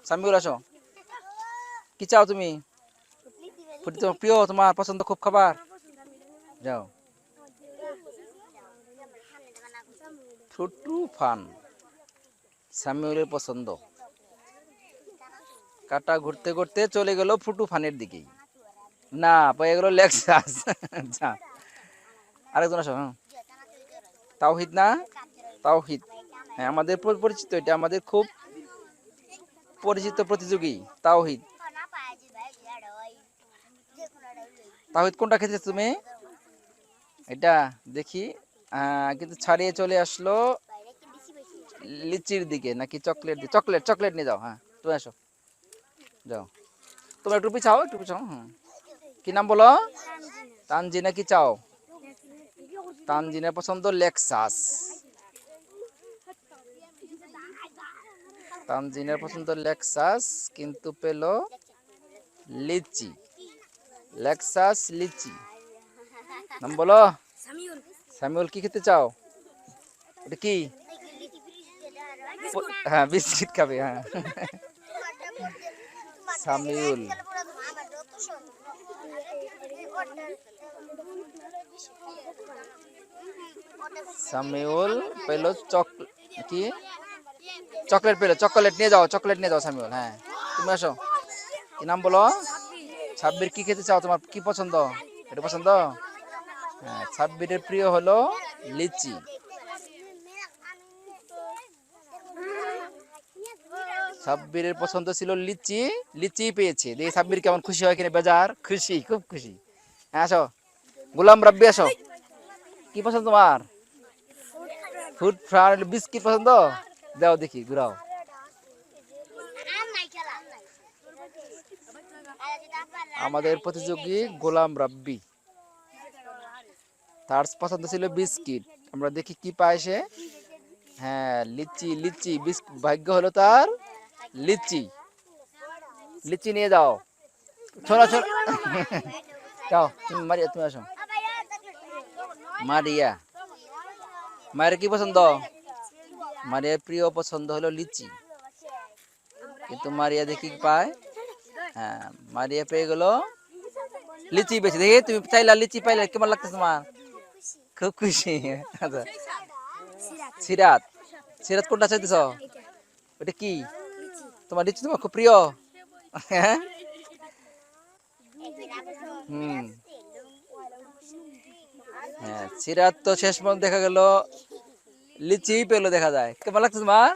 সামিউল আসো। কি চাও তুমি? ফুটি তোমার প্রিয়, তোমার পছন্দ খুব খাবার? যাও। ফুটু ফান সামিউলের পছন্দ। কাটা ঘুরতে ঘুরতে চলে গেল ফুটু ফানের দিকেই। না, পেয়ে গেল লেক্সাস। যা, আরেকজন আসো। হ্যাঁ, তাওহিদ না? তাওহিদ, হ্যাঁ আমাদের পরিচিত, এটা আমাদের খুব পরিচিত প্রতিযোগী তাওহিদ। তাওহিদ কোনটা খেতেছ তুমি? এটা দেখি। কিন্তু ছাড়িয়ে চলে আসলো লিচির দিকে নাকি চকলেট দিকে? চকলেট, চকলেট নিয়ে যাও। হ্যাঁ তুমি আসো, যাও। তোমরা একটু পিছাও, একটু পিছাও। হুম, কি নাম বলো? তানজিনা। কি চাও? তানজিনের পছন্দ লেক্সাস। তানজিনের পছন্দ লেক্সাস, কিন্তু পেল লিচি। লেক্সাস লিচি। নাম বলো। সামিউল কি খেতে চাও? এটা কি? হ্যাঁ বিস্কিট খাবে। হ্যাঁ সামিউল। সামিউল পেল কি? চকলেট পেলো। চকলেট নিয়ে যাও, চকলেট নিয়ে যাও সামিউল। হ্যাঁ তুমি আসো। কি নাম বলো? সাব্বির কি খেতে চাও? তোমার কি পছন্দ? এটা পছন্দ? হ্যাঁ, সাব্বিরের প্রিয় হলো লিচি। সাব্বিরের পছন্দ ছিল লিচি, লিচি পেয়েছে। দেখি সাব্বির কেমন খুশি হয় কিনা। বেজার খুশি, খুব খুশি। হ্যাঁ আসো। গোলাম রাব্বি আসো। কি পছন্দ তোমার? ফুড ফ্রাই বিস্কিট পছন্দ? দাও দেখি, ঘুরাও। আমাদের প্রতিযোগী গোলাম রাব্বি, তার পছন্দ ছিল বিস্কিট। আমরা দেখি কি পায় সে। হ্যাঁ লিচি, লিচি ভাগ্য হলো তার লিচি। লিচি নিয়ে যাও। ছোড়া ছোড়া। যাও তুমি মারিয়া, তুমি আসো। মারিয়া, মায়ের কি পছন্দ? মারিয়ার প্রিয় পছন্দ হলো লিচি, কিন্তু মারিয়া দেখি পায়। হ্যাঁ মারিয়া পেয়ে গেল লিচি পেয়েছে। দেখি তুমি চাইলা লিচি পাইলে কেমন লাগতেছে তোমার? খুব খুশি। আচ্ছা সিরাত, সিরাত কোনটা চাইতেছ? ওটা কি? তোমার লিচি তোমার খুব প্রিয়? হ্যাঁ হুম। হ্যাঁ সিরাত তো শেষ পর্যন্ত দেখা গেল লিচি পেলো। দেখা যায় কেমন লাগছে তোমার?